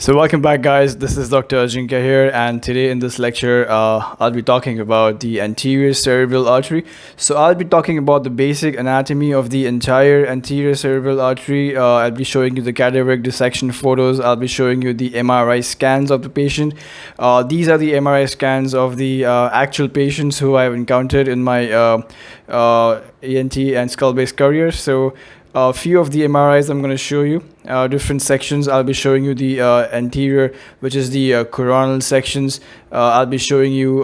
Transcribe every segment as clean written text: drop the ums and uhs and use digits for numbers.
So welcome back, guys. This is Dr. Ajinkya here, and today in this lecture, I'll be talking about the anterior cerebral artery. So I'll be talking about the basic anatomy of the entire anterior cerebral artery. I'll be showing you the cadaveric dissection photos. I'll be showing you the MRI scans of the patient. These are the MRI scans of the actual patients who I've encountered in my ENT and skull-based career. So a few of the MRIs I'm going to show you, different sections. I'll be showing you the anterior, which is the coronal sections. I'll be showing you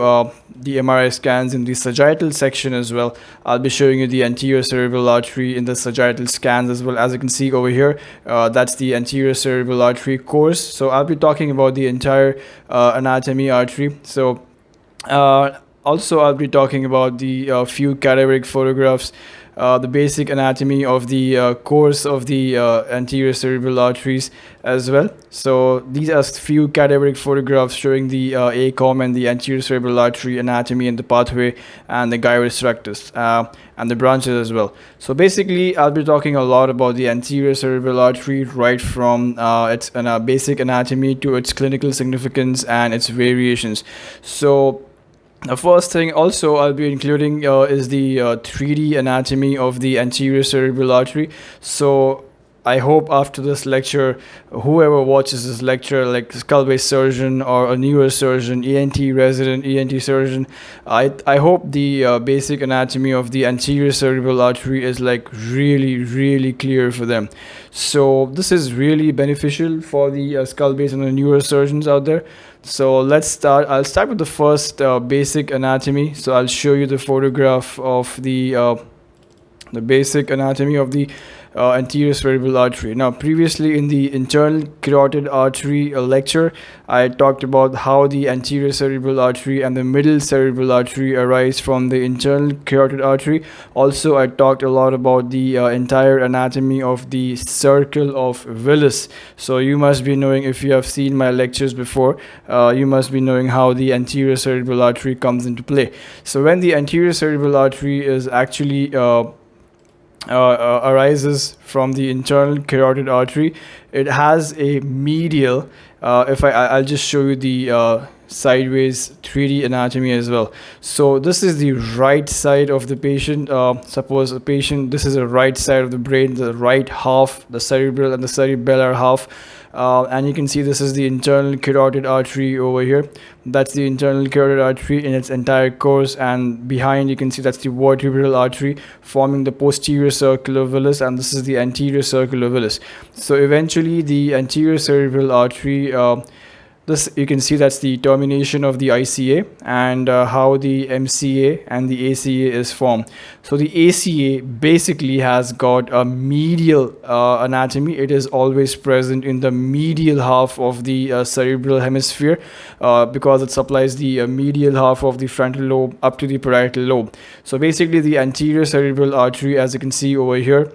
the MRI scans in the sagittal section as well. I'll be showing you the anterior cerebral artery in the sagittal scans as well. As you can see over here, that's the anterior cerebral artery course. So I'll be talking about the entire anatomy artery. So also I'll be talking about the few cadaveric photographs, the basic anatomy of the course of the anterior cerebral arteries as well. So these are few cadaveric photographs showing the ACOM and the anterior cerebral artery anatomy and the pathway and the gyrus rectus and the branches as well. So basically, I'll be talking a lot about the anterior cerebral artery, right from its basic anatomy to its clinical significance and its variations. So the first thing also I'll be including is the 3D anatomy of the anterior cerebral artery. So I hope after this lecture, whoever watches this lecture, like skull-based surgeon or a neurosurgeon, ENT resident, ENT surgeon, I hope the basic anatomy of the anterior cerebral artery is like really clear for them. So this is really beneficial for the skull-based and the neurosurgeons out there. So let's start. I'll start with the first basic anatomy. So I'll show you the photograph of the basic anatomy of the anterior cerebral artery. Now, previously in the internal carotid artery lecture, I talked about how the anterior cerebral artery and the middle cerebral artery arise from the internal carotid artery. Also, I talked a lot about the entire anatomy of the circle of Willis. So you must be knowing, if you have seen my lectures before, you must be knowing how the anterior cerebral artery comes into play. So when the anterior cerebral artery is actually arises from the internal carotid artery, it has a medial, I'll just show you the sideways 3D anatomy as well. So this is the right side of the patient. Suppose a patient, this is the right side of the brain, the right half, the cerebral and the cerebellar half. And you can see this is the internal carotid artery over here. That's the internal carotid artery in its entire course, and behind you can see that's the vertebral artery forming the posterior circle of Willis, and this is the anterior circle of Willis. So eventually the anterior cerebral artery, this you can see that's the termination of the ICA, and how the MCA and the ACA is formed. So the ACA basically has got a medial anatomy. It is always present in the medial half of the cerebral hemisphere because it supplies the medial half of the frontal lobe up to the parietal lobe. So basically the anterior cerebral artery, as you can see over here,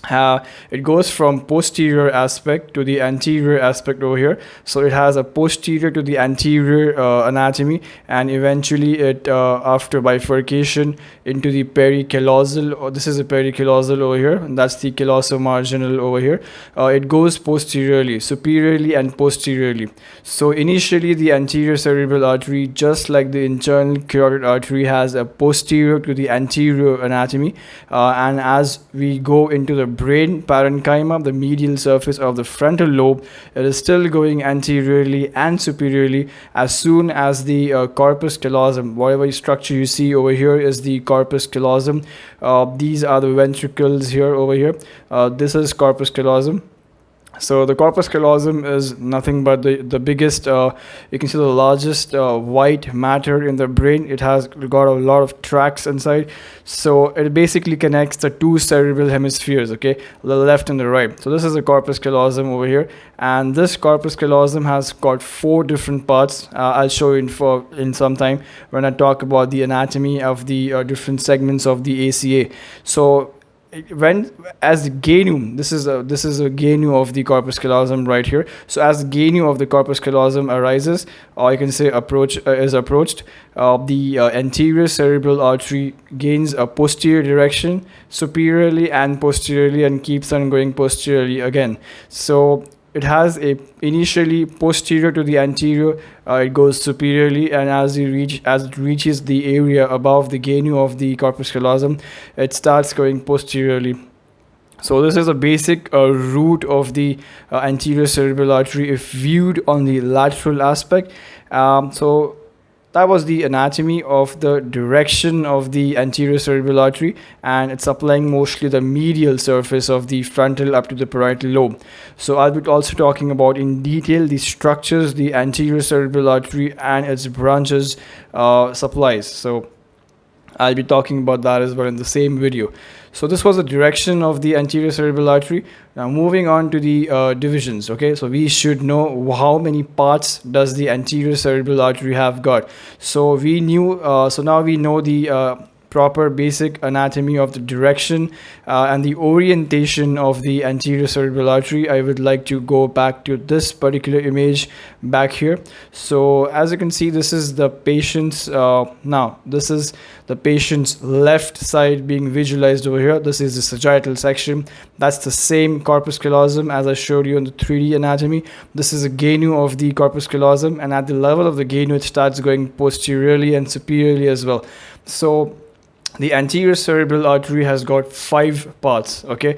it goes from posterior aspect to the anterior aspect over here. So it has a posterior to the anterior anatomy, and eventually it after bifurcation into the pericallosal, or this is a pericallosal over here, and that's the callosomarginal over here. It goes posteriorly, superiorly and posteriorly. So initially the anterior cerebral artery, just like the internal carotid artery, has a posterior to the anterior anatomy, and as we go into the brain parenchyma, the medial surface of the frontal lobe, it is still going anteriorly and superiorly. As soon as the corpus callosum, whatever structure you see over here is the corpus callosum. These are the ventricles here over here. This is corpus callosum. So the corpus callosum is nothing but the biggest, you can see the largest white matter in the brain. It has got a lot of tracts inside. So it basically connects the two cerebral hemispheres, okay, the left and the right. So this is the corpus callosum over here. And this corpus callosum has got 4 different parts. I'll show you in some time when I talk about the anatomy of the different segments of the ACA. So when as the genu, this is a genu of the corpus callosum right here. So as the genu of the corpus callosum arises, or you can say is approached, the anterior cerebral artery gains a posterior direction superiorly and posteriorly, and keeps on going posteriorly again. So it has a initially posterior to the anterior, it goes superiorly, and as it reaches the area above the genu of the corpus callosum, it starts going posteriorly. So this is a basic route of the anterior cerebral artery if viewed on the lateral aspect. So that was the anatomy of the direction of the anterior cerebral artery, and it's applying mostly the medial surface of the frontal up to the parietal lobe. So I'll be also talking about in detail the structures the anterior cerebral artery and its branches supplies. So I'll be talking about that as well in the same video. So this was the direction of the anterior cerebral artery. Now moving on to the divisions. Okay, so we should know how many parts does the anterior cerebral artery have got. So we knew, so now we know the proper basic anatomy of the direction and the orientation of the anterior cerebral artery. I would like to go back to this particular image back here. So as you can see, this is the patient's now this is the patient's left side being visualized over here. This is the sagittal section. That's the same corpus callosum as I showed you in the 3D anatomy. This is a genu of the corpus callosum, and at the level of the genu it starts going posteriorly and superiorly as well. So the anterior cerebral artery has got 5 parts. Okay,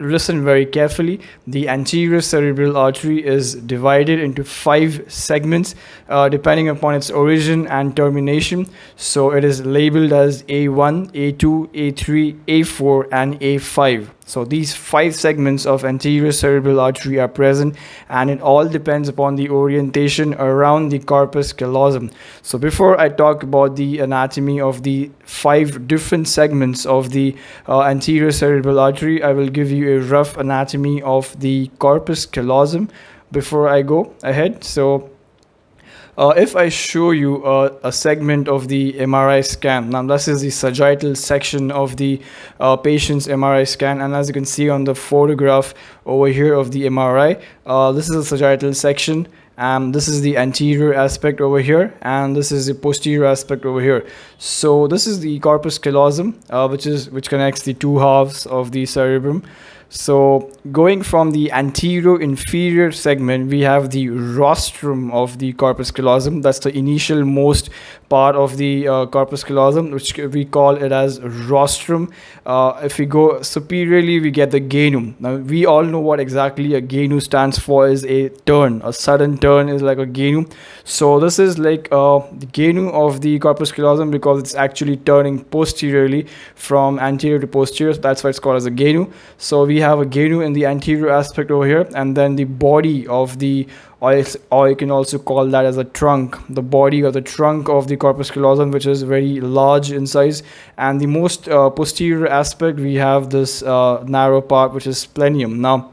listen very carefully. The anterior cerebral artery is divided into 5 segments depending upon its origin and termination. So it is labeled as A1, A2, A3, A4 and A5. So these 5 segments of anterior cerebral artery are present, and it all depends upon the orientation around the corpus callosum. So before I talk about the anatomy of the 5 different segments of the anterior cerebral artery, I will give you a rough anatomy of the corpus callosum before I go ahead. So if I show you a segment of the MRI scan, now this is the sagittal section of the patient's MRI scan, and as you can see on the photograph over here of the MRI, this is the sagittal section, and this is the anterior aspect over here, and this is the posterior aspect over here. So this is the corpus callosum, which connects the 2 halves of the cerebrum. So going from the anterior inferior segment, we have the rostrum of the corpus callosum. That's the initial most part of the corpus callosum, which we call it as rostrum. If we go superiorly, we get the genu. Now we all know what exactly a genu stands for. Is a turn. A sudden turn is like a genu. So this is like the genu of the corpus callosum because it's actually turning posteriorly from anterior to posterior. So that's why it's called as a genu. So we have a genu in the anterior aspect over here, and then the body of the, or you can also call that as a trunk, the body or the trunk of the corpus callosum, which is very large in size. And the most posterior aspect, we have this narrow part, which is splenium. Now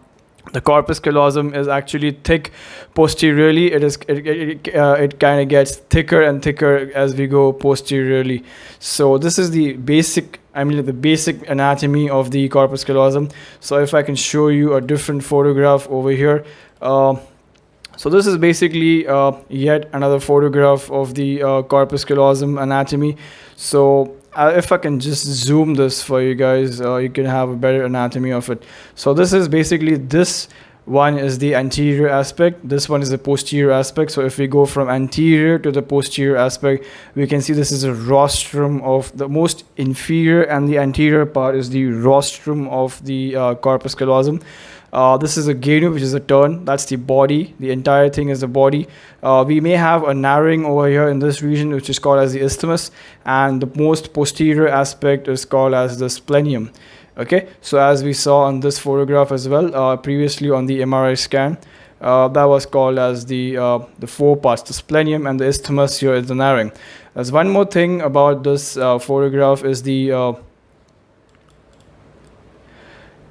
the corpus callosum is actually thick posteriorly. It kind of gets thicker and thicker as we go posteriorly. So this is the basic, the basic anatomy of the corpus callosum. So if I can show you a different photograph over here. So this is basically yet another photograph of the corpus callosum anatomy. So if I can just zoom this for you guys, you can have a better anatomy of it. So this is basically, this one is the anterior aspect, this one is the posterior aspect. So if we go from anterior to the posterior aspect, we can see this is a rostrum of the most inferior, and the anterior part is the rostrum of the corpus callosum. This is a genu, which is a turn. That's the body. The entire thing is the body. We may have a narrowing over here in this region, which is called as the isthmus, and the most posterior aspect is called as the splenium. Okay, so as we saw on this photograph as well, previously on the MRI scan, that was called as the 4 parts, the splenium, and the isthmus here is the narrowing. There's one more thing about this photograph is the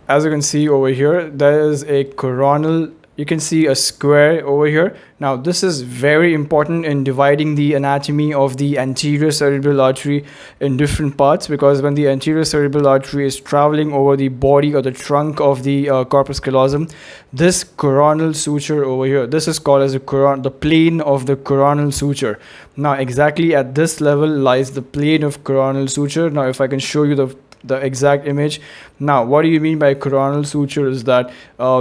as you can see over here, there is a coronal. You can see a square over here. Now this is very important in dividing the anatomy of the anterior cerebral artery in different parts, because when the anterior cerebral artery is traveling over the body or the trunk of the corpus callosum, this coronal suture over here, this is called as the plane of the coronal suture. Now exactly at this level lies the plane of coronal suture. Now if I can show you the exact image. Now, what do you mean by coronal suture is that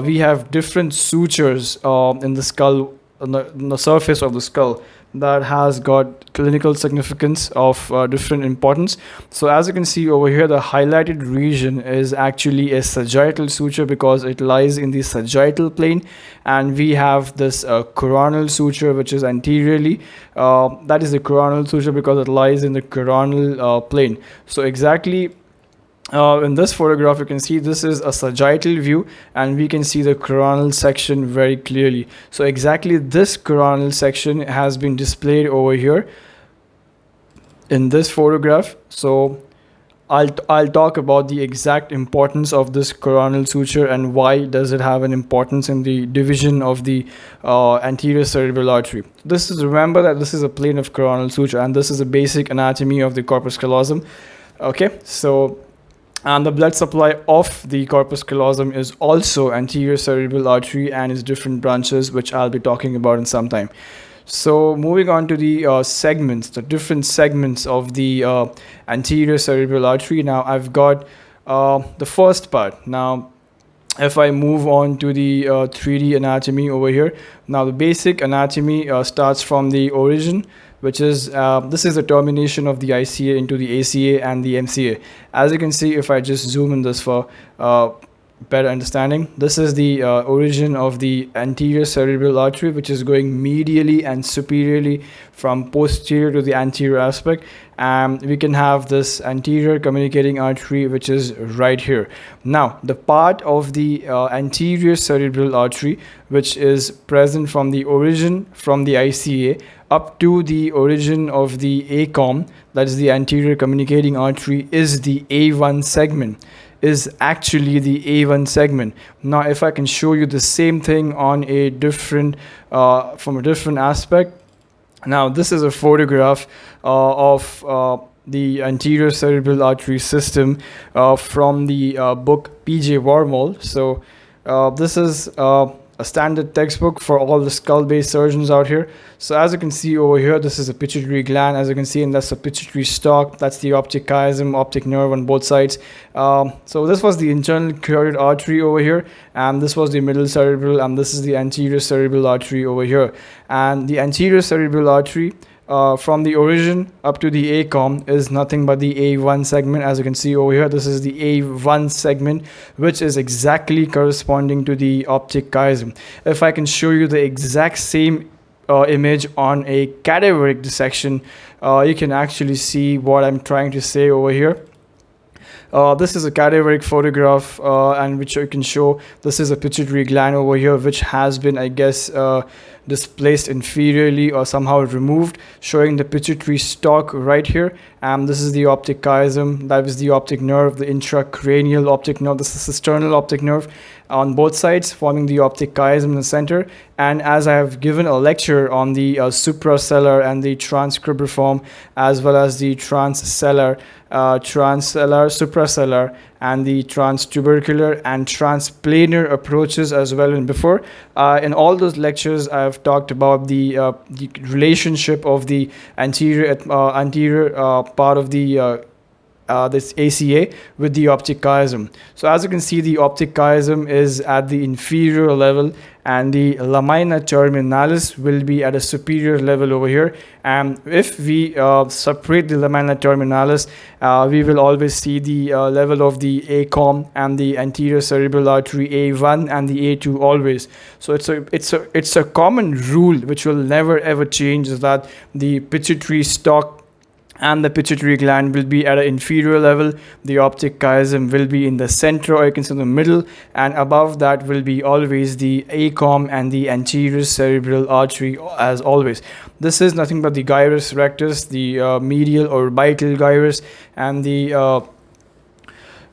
we have different sutures in the skull, on the surface of the skull, that has got clinical significance of different importance. So as you can see over here, the highlighted region is actually a sagittal suture because it lies in the sagittal plane, and we have this coronal suture which is anteriorly. That is the coronal suture because it lies in the coronal plane. So exactly in this photograph, you can see this is a sagittal view, and we can see the coronal section very clearly. So exactly this coronal section has been displayed over here in this photograph. So I'll talk about the exact importance of this coronal suture and why does it have an importance in the division of the anterior cerebral artery. Remember that this is a plane of coronal suture, and this is a basic anatomy of the corpus callosum. Okay, so and the blood supply of the corpus callosum is also anterior cerebral artery and its different branches, which I'll be talking about in some time. So moving on to the segments, the different segments of the anterior cerebral artery. Now I've got the first part. Now if I move on to the 3D anatomy over here, now the basic anatomy starts from the origin, which is this is the termination of the ICA into the ACA and the MCA. As you can see, if I just zoom in this for better understanding, this is the origin of the anterior cerebral artery, which is going medially and superiorly from posterior to the anterior aspect. We can have this anterior communicating artery, which is right here. Now the part of the anterior cerebral artery which is present from the origin from the ICA up to the origin of the ACOM, that is the anterior communicating artery, is the A1 segment, is actually the A1 segment. Now if I can show you the same thing on a different from a different aspect. Now this is a photograph of the anterior cerebral artery system from the book P.J. Wormald. So this is a standard textbook for all the skull-based surgeons out here. So as you can see over here, this is a pituitary gland, as you can see, and that's the pituitary stalk. That's the optic chiasm, optic nerve on both sides. So this was the internal carotid artery over here, and this was the middle cerebral, and this is the anterior cerebral artery over here. And the anterior cerebral artery from the origin up to the ACOM is nothing but the A1 segment. As you can see over here, this is the A1 segment, which is exactly corresponding to the optic chiasm. If I can show you the exact same image on a cadaveric dissection, you can actually see what I'm trying to say over here. This is a cadaveric photograph, and which you can show. This is a pituitary gland over here, which has been, I guess, displaced inferiorly or somehow removed, showing the pituitary stalk right here. And this is the optic chiasm, that is the optic nerve, the intracranial optic nerve, this is the sternal optic nerve on both sides, forming the optic chiasm in the center. And as I have given a lecture on the suprasellar and the transcribriform, as well as the transsellar, suprasellar, and the transtubercular and transplanar approaches as well. And before, in all those lectures, I have talked about the relationship of the anterior part of the this ACA with the optic chiasm. So as you can see, the optic chiasm is at the inferior level, and the lamina terminalis will be at a superior level over here. And if we separate the lamina terminalis, we will always see the level of the ACOM and the anterior cerebral artery A1 and the A2 always. So it's a common rule which will never ever change, is that the pituitary stalk and the pituitary gland will be at an inferior level, the optic chiasm will be in the center, or you can say in the middle, and above that will be always the ACOM and the anterior cerebral artery as always. This is nothing but the gyrus rectus, the medial orbital gyrus, and the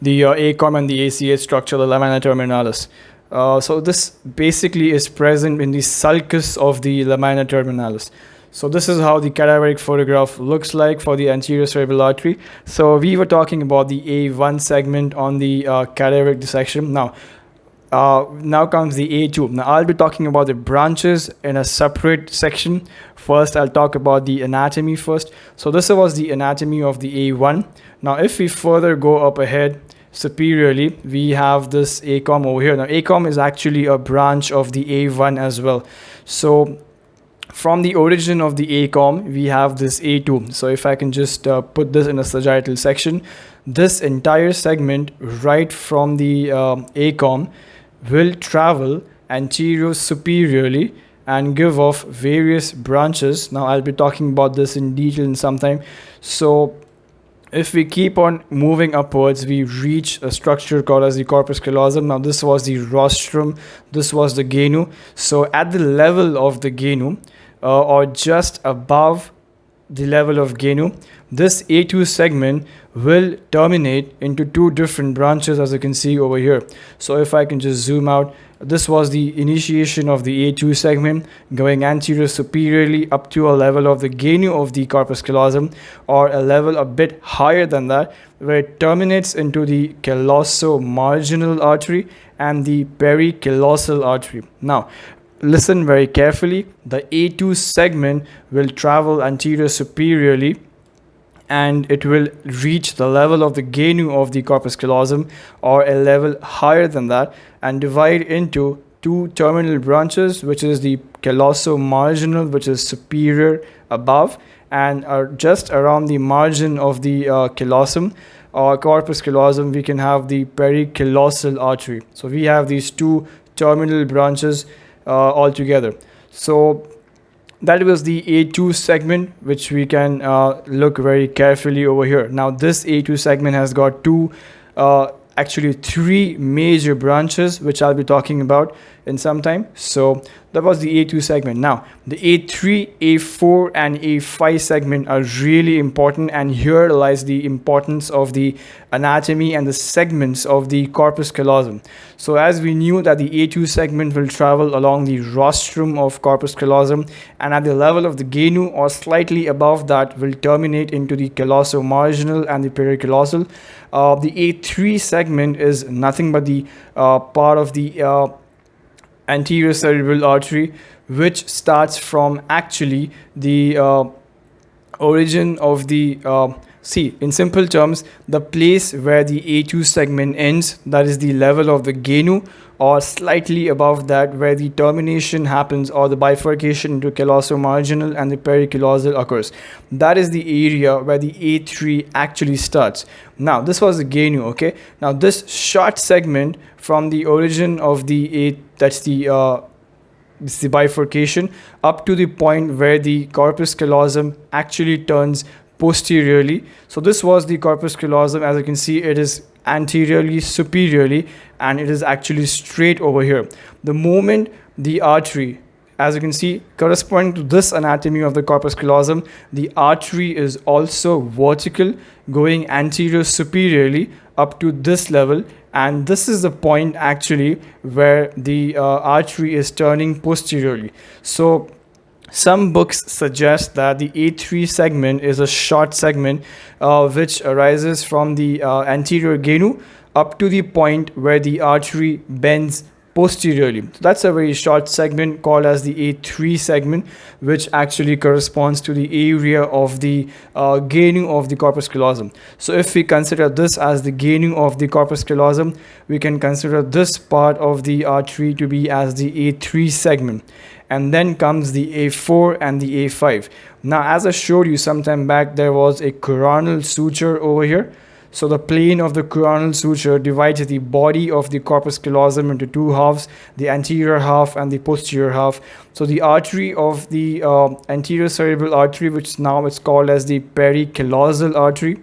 ACOM and the ACA structure, the lamina terminalis. So this basically is present in the sulcus of the lamina terminalis. So this is how the cadaveric photograph looks like for the anterior cerebral artery. So we were talking about the A1 segment on the cadaveric dissection. Now, Now comes the A2. Now I'll be talking about the branches in a separate section. First, I'll talk about the anatomy first. So this was the anatomy of the A1. Now if we further go up ahead superiorly, we have this ACOM over here. Now ACOM is actually a branch of the A1 as well. So from the origin of the ACOM, we have this A2. So if I can just put this in a sagittal section, this entire segment right from the ACOM will travel anterior superiorly and give off various branches. Now I'll be talking about this in detail in some time. So if we keep on moving upwards, we reach a structure called as the corpus callosum. Now this was the rostrum, this was the genu. So at the level of the genu, or just above the level of genu, this A2 segment will terminate into two different branches, as you can see over here. So if I can just zoom out, this was the initiation of the A2 segment going anterior superiorly up to a level of the genu of the corpus callosum, or a level a bit higher than that, where it terminates into the calloso-marginal artery and the pericallosal artery. Now listen very carefully. The A2 segment will travel anterior superiorly and it will reach the level of the genu of the corpus callosum, or a level higher than that, and divide into two terminal branches, which is the calloso-marginal, which is superior above, and just around the margin of the callosum or corpus callosum, we can have the pericallosal artery. So we have these two terminal branches altogether. So that was the A2 segment, which we can look very carefully over here. Now this A2 segment has got actually three major branches, which I'll be talking about in some time. So that was the A2 segment. Now the A3, A4 and A5 segment are really important, and here lies the importance of the anatomy and the segments of the corpus callosum. So as we knew that the A2 segment will travel along the rostrum of corpus callosum, and at the level of the genu or slightly above that will terminate into the calloso-marginal and the pericallosal. The A3 segment is nothing but the part of the anterior cerebral artery, which starts from actually the origin of the in simple terms, the place where the A2 segment ends, that is the level of the genu, or slightly above that where the termination happens, or the bifurcation into calloso-marginal and the pericallosal occurs. That is the area where the A3 actually starts. Now this was the genu, okay? Now this short segment from the origin of the A, that's the bifurcation, up to the point where the corpus callosum actually turns posteriorly. So this was the corpus callosum. As you can see, it is anteriorly superiorly, and it is actually straight over here. The moment the artery, as you can see, corresponding to this anatomy of the corpus callosum, the artery is also vertical, going anterior superiorly up to this level, and this is the point actually where the artery is turning posteriorly. So some books suggest that the A3 segment is a short segment which arises from the anterior genu up to the point where the artery bends posteriorly. So that's a very short segment called as the A3 segment, which actually corresponds to the area of the genu of the corpus callosum. So if we consider this as the genu of the corpus callosum, we can consider this part of the artery to be as the A3 segment. And then comes the A4 and the A5. Now, as I showed you some time back, there was a coronal suture over here. So the plane of the coronal suture divides the body of the corpus callosum into two halves, the anterior half and the posterior half. So the artery of the anterior cerebral artery, which now it's called as the pericallosal artery,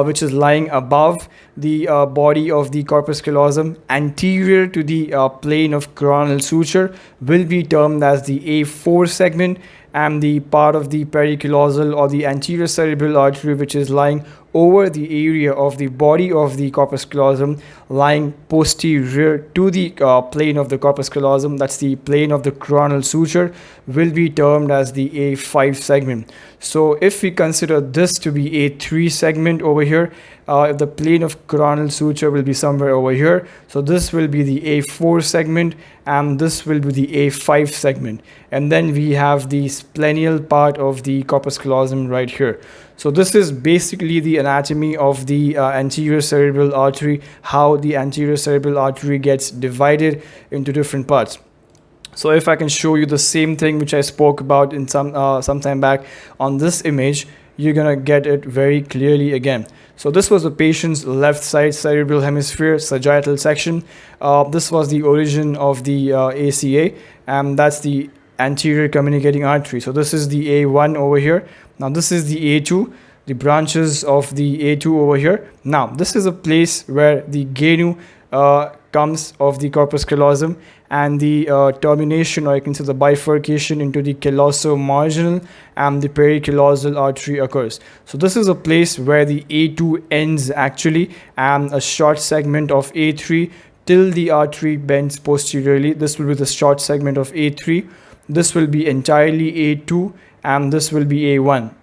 which is lying above the body of the corpus callosum, anterior to the plane of coronal suture, will be termed as the A4 segment, and the part of the pericallosal or the anterior cerebral artery, which is lying over the area of the body of the corpus callosum lying posterior to the plane of the corpus callosum, that's the plane of the coronal suture, will be termed as the A5 segment. So if we consider this to be A3 segment over here, if the plane of coronal suture will be somewhere over here, so this will be the A4 segment and this will be the A5 segment, and then we have the splenial part of the corpus callosum right here. So this is basically the anatomy of the anterior cerebral artery, how the anterior cerebral artery gets divided into different parts. So if I can show you the same thing which I spoke about in some time back on this image, you're gonna get it very clearly again. So this was the patient's left side cerebral hemisphere, sagittal section. This was the origin of the ACA, and that's the anterior communicating artery. So this is the A1 over here. Now this is the A2, the branches of the A2 over here. Now this is a place where the genu comes of the corpus callosum, and the termination, or you can say the bifurcation into the calloso-marginal and the pericallosal artery occurs. So this is a place where the A2 ends actually, and a short segment of A3 till the artery bends posteriorly. This will be the short segment of A3. This will be entirely A2, and this will be A1.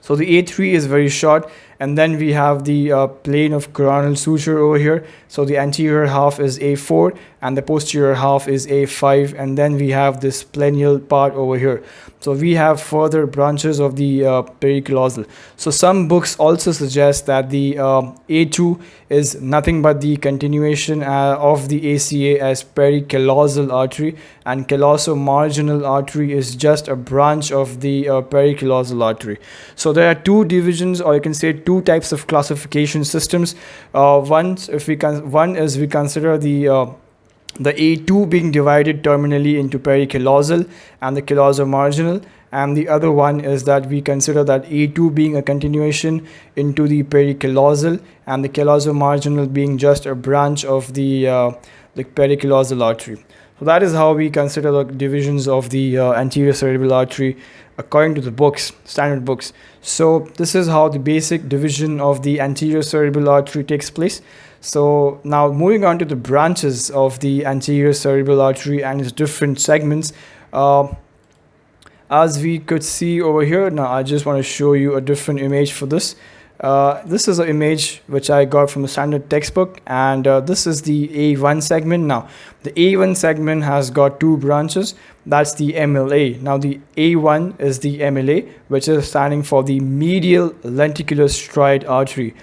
So the A3 is very short, and then we have the plane of coronal suture over here. So the anterior half is A4 and the posterior half is A5, and then we have this splenial part over here. So we have further branches of the pericallosal. So some books also suggest that the A2 is nothing but the continuation of the ACA as pericallosal artery, and calloso-marginal artery is just a branch of the pericallosal artery. So there are two divisions, or you can say two types of classification systems. One is we consider the A2 being divided terminally into pericallosal and the calloso-marginal, and the other one is that we consider that A2 being a continuation into the pericallosal and the calloso-marginal being just a branch of the pericallosal artery. So that is how we consider the divisions of the anterior cerebral artery according to the books, standard books. So this is how the basic division of the anterior cerebral artery takes place. So now moving on to the branches of the anterior cerebral artery and its different segments. As we could see over here, now I just want to show you a different image for this. This is an image which I got from a standard textbook, and this is the A1 segment. Now the A1 segment has got two branches. That's the MLA. Now the A1 is the MLA, which is standing for the medial lenticular striate artery.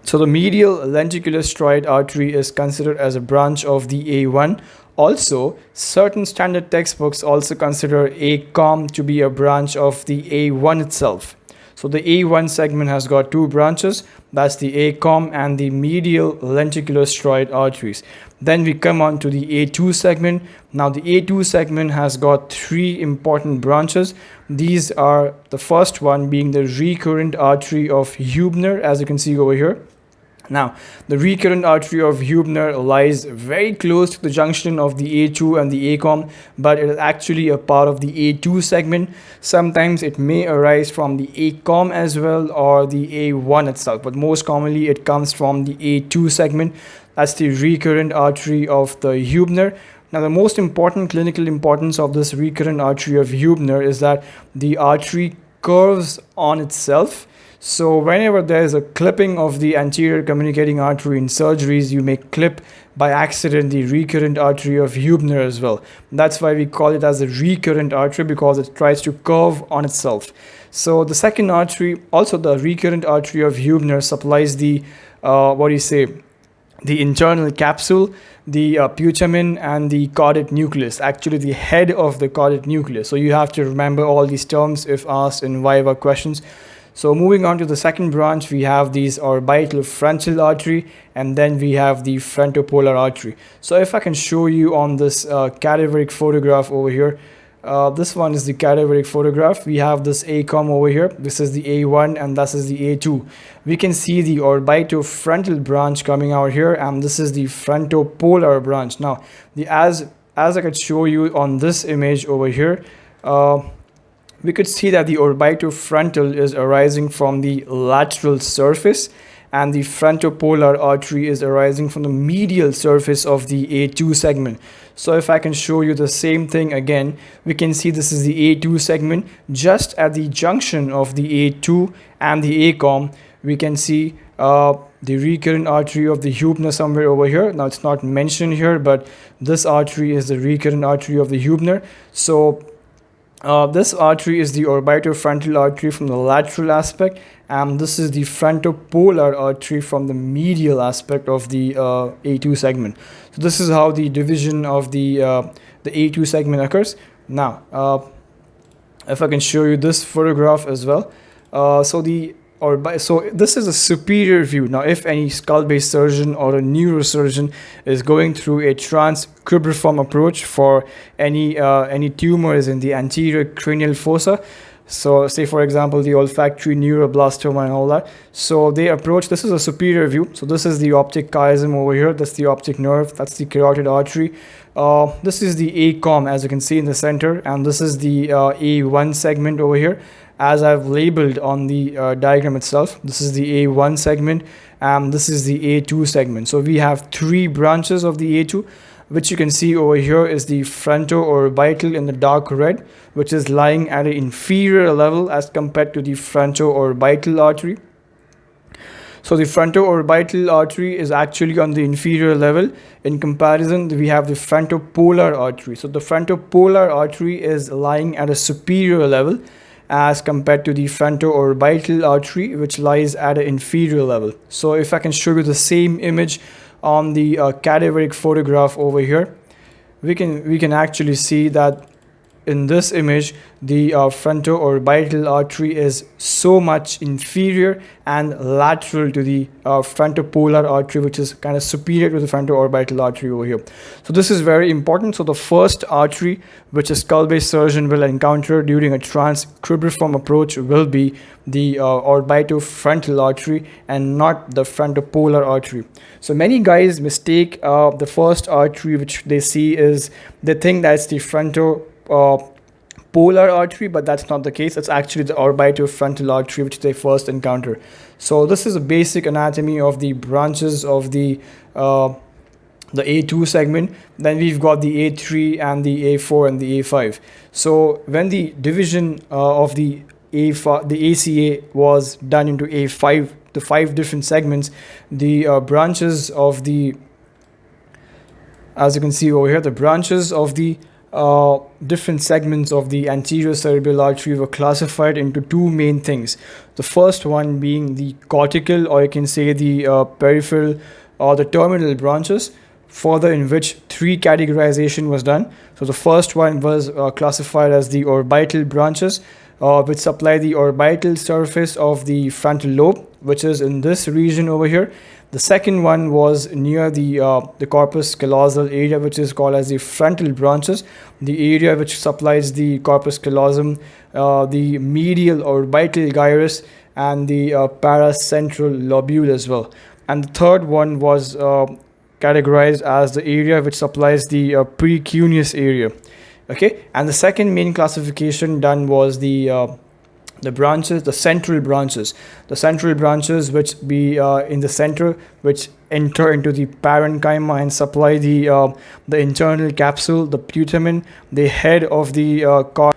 So the medial lenticular striate artery is considered as a branch of the A1. Also, certain standard textbooks also consider ACOM to be a branch of the A1 itself. So the A1 segment has got two branches, that's the ACOM and the medial lenticular striate arteries. Then we come on to the A2 segment. Now the A2 segment has got three important branches. These are the first one being the recurrent artery of Heubner, as you can see over here. Now, the recurrent artery of Heubner lies very close to the junction of the A2 and the ACOM, but it is actually a part of the A2 segment. Sometimes it may arise from the ACOM as well, or the A1 itself, but most commonly it comes from the A2 segment. That's the recurrent artery of the Heubner. Now, the most important clinical importance of this recurrent artery of Heubner is that the artery curves on itself. So whenever there is a clipping of the anterior communicating artery in surgeries, you may clip by accident the recurrent artery of Heubner as well. That's why we call it as a recurrent artery, because it tries to curve on itself. So the second artery, also the recurrent artery of Heubner, supplies the the internal capsule, the putamen, and the caudate nucleus, actually the head of the caudate nucleus. So you have to remember all these terms if asked in Viva questions. So moving on to the second branch, we have these orbital frontal artery, and then we have the frontopolar artery. So if I can show you on this cadaveric photograph over here, this one is the cadaveric photograph. We have this ACOM over here. This is the A1 and this is the A2. We can see the orbitofrontal branch coming out here, and this is the frontopolar branch. Now, as I could show you on this image over here, we could see that the orbitofrontal is arising from the lateral surface, and the frontopolar artery is arising from the medial surface of the A2 segment. So if I can show you the same thing again, we can see this is the A2 segment. Just at the junction of the A2 and the ACOM, we can see the recurrent artery of the Heubner somewhere over here. Now it's not mentioned here, but this artery is the recurrent artery of the Heubner. So this artery is the orbitofrontal artery from the lateral aspect, and this is the frontopolar artery from the medial aspect of the A2 segment. So this is how the division of the A2 segment occurs. Now, if I can show you this photograph as well. So this is a superior view. Now, if any skull-based surgeon or a neurosurgeon is going through a transcribriform approach for any tumors in the anterior cranial fossa, so say for example the olfactory neuroblastoma and all that, so they approach, this is a superior view. So this is the optic chiasm over here, that's the optic nerve, that's the carotid artery. This is the ACOM, as you can see in the center, and this is the A1 segment over here, as I've labeled on the diagram itself. This is the A1 segment, and this is the A2 segment. So we have three branches of the A2, which you can see over here is the frontoorbital in the dark red, which is lying at an inferior level as compared to the frontoorbital artery. So the frontoorbital artery is actually on the inferior level. In comparison, we have the frontopolar artery. So the frontopolar artery is lying at a superior level as compared to the frontoorbital artery, which lies at an inferior level. So if I can show you the same image on the cadaveric photograph over here, we can actually see that in this image the frontoorbital artery is so much inferior and lateral to the frontopolar artery, which is kind of superior to the frontoorbital artery over here. So this is very important. So the first artery which a skull-based surgeon will encounter during a transcribriform approach will be the orbitofrontal artery and not the frontopolar artery. So many guys mistake the first artery which they see is, they think that's the polar artery, but that's not the case. It's actually the orbitofrontal artery which they first encounter. So this is a basic anatomy of the branches of the A2 segment. Then we've got the A3 and the A4 and the A5. So when the division of the ACA was done into A5, the 5 different segments, the branches of the, as you can see over here, the branches of the different segments of the anterior cerebral artery were classified into two main things. The first one being the cortical, or you can say the peripheral or the terminal branches, further in which 3 categorization was done. So the first one was classified as the orbital branches, which supply the orbital surface of the frontal lobe, which is in this region over here. The second one was near the corpus callosal area, which is called as the frontal branches, the area which supplies the corpus callosum, the medial orbital gyrus, and the paracentral lobule as well. And the third one was categorized as the area which supplies the precuneus area. Okay, and the second main classification done was the branches, the central branches which be in the center, which enter into the parenchyma and supply the internal capsule, the putamen, the head of the cord.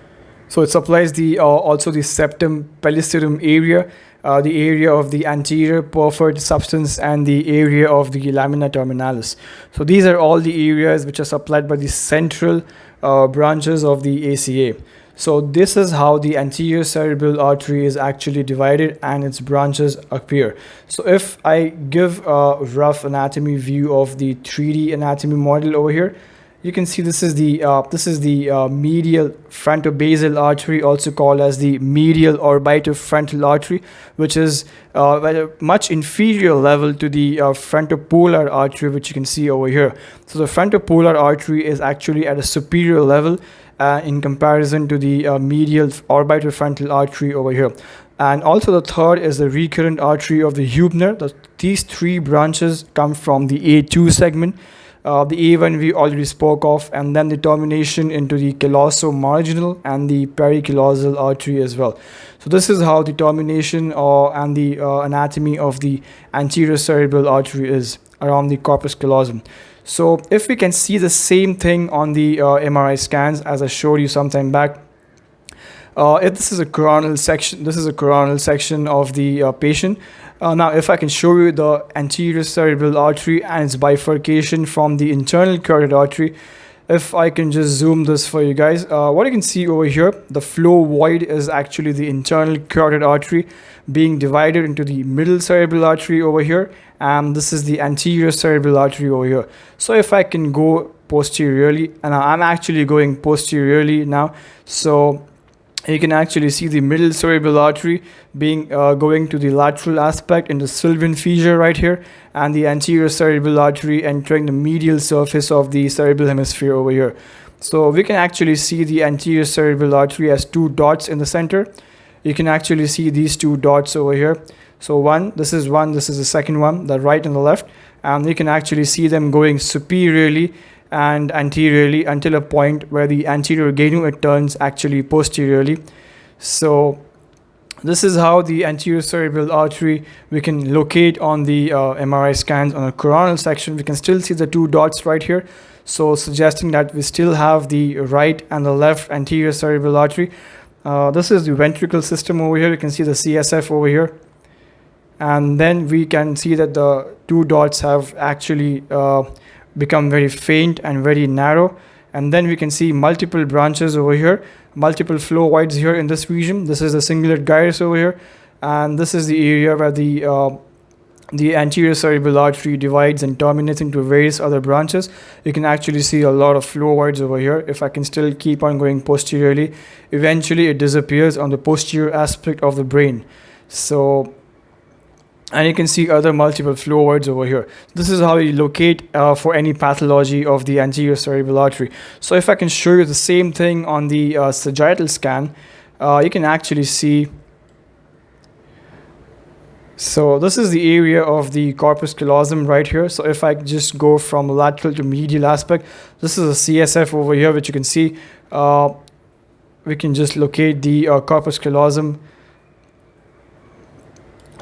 So it supplies the also the septum pellucidum area, the area of the anterior perforated substance, and the area of the lamina terminalis. So these are all the areas which are supplied by the central branches of the ACA. So this is how the anterior cerebral artery is actually divided and its branches appear. So if I give a rough anatomy view of the 3D anatomy model over here, you can see this is the medial frontobasal artery, also called as the medial orbitofrontal artery, which is at a much inferior level to the frontopolar artery, which you can see over here. So the frontopolar artery is actually at a superior level in comparison to the medial orbitofrontal artery over here. And also the third is the recurrent artery of the Heubner. These 3 branches come from the A2 segment. The A1 we already spoke of, and then the termination into the callosal-marginal and the pericallosal artery as well. So this is how the termination and the anatomy of the anterior cerebral artery is around the corpus callosum. So if we can see the same thing on the MRI scans as I showed you some time back, if this is a coronal section, this is a coronal section of the patient. Now, if I can show you the anterior cerebral artery and its bifurcation from the internal carotid artery, if I can just zoom this for you guys, what you can see over here, the flow void is actually the internal carotid artery being divided into the middle cerebral artery over here, and this is the anterior cerebral artery over here. So if I can go posteriorly, and I'm actually going posteriorly now, so you can actually see the middle cerebral artery being going to the lateral aspect in the Sylvian fissure right here, and the anterior cerebral artery entering the medial surface of the cerebral hemisphere over here. So we can actually see the anterior cerebral artery as two dots in the center. You can actually see these two dots over here. So this is the second one, the right and the left, and you can actually see them going superiorly and anteriorly until a point where the anterior genu turns actually posteriorly. So this is how the anterior cerebral artery we can locate on the MRI scans. On a coronal section, we can still see the two dots right here, so suggesting that we still have the right and the left anterior cerebral artery. This is the ventricle system over here. You can see the CSF over here, and then we can see that the two dots have actually become very faint and very narrow, and then we can see multiple branches over here, multiple flow voids here in this region. This is the cingulate gyrus over here, and this is the area where the anterior cerebral artery divides and terminates into various other branches. You can actually see a lot of flow voids over here. If I can still keep on going posteriorly, eventually it disappears on the posterior aspect of the brain. So, and you can see other multiple flow voids over here. This is how you locate for any pathology of the anterior cerebral artery. So if I can show you the same thing on the sagittal scan, you can actually see. So this is the area of the corpus callosum right here. So if I just go from lateral to medial aspect, this is a CSF over here, which you can see. We can just locate the corpus callosum.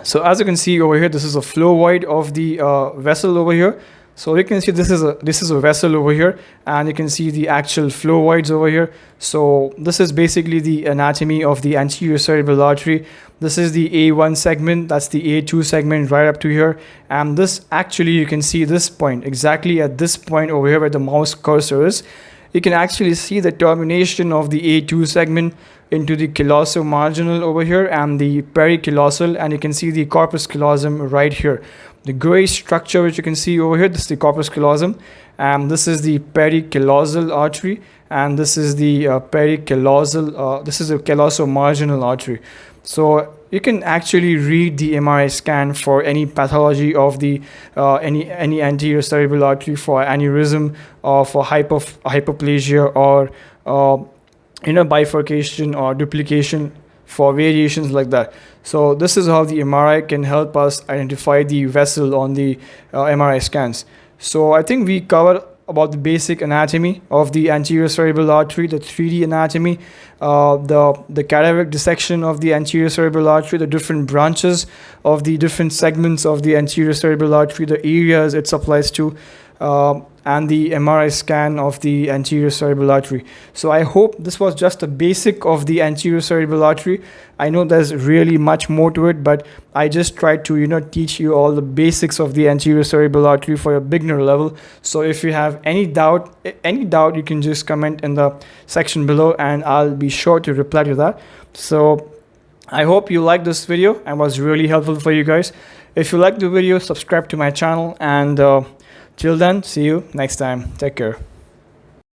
So as you can see over here, this is a flow void of the vessel over here. So you can see this is a vessel over here, and you can see the actual flow voids over here. So this is basically the anatomy of the anterior cerebral artery. This is the A1 segment, that's the A2 segment right up to here, and this actually you can see this point, exactly at this point over here where the mouse cursor is. You can actually see the termination of the A2 segment into the callosal-marginal over here and the pericallosal, and you can see the corpus callosum right here. The gray structure which you can see over here, this is the corpus callosum, and this is the pericallosal artery, and this is the pericallosal, this is the callosal-marginal artery. So you can actually read the MRI scan for any pathology of the any anterior cerebral artery, for aneurysm or for hypoplasia or bifurcation or duplication, for variations like that. So this is how the MRI can help us identify the vessel on the MRI scans. So I think we covered about the basic anatomy of the anterior cerebral artery, the 3D anatomy, the cadaveric dissection of the anterior cerebral artery, the different branches of the different segments of the anterior cerebral artery, the areas it supplies to, and the MRI scan of the anterior cerebral artery. So I hope this was just a basic of the anterior cerebral artery. I know there's really much more to it, but I just tried to teach you all the basics of the anterior cerebral artery for a beginner level. So if you have any doubt, you can just comment in the section below, and I'll be sure to reply to that. So I hope you liked this video and was really helpful for you guys. If you liked the video, subscribe to my channel, and till then, see you next time. Take care.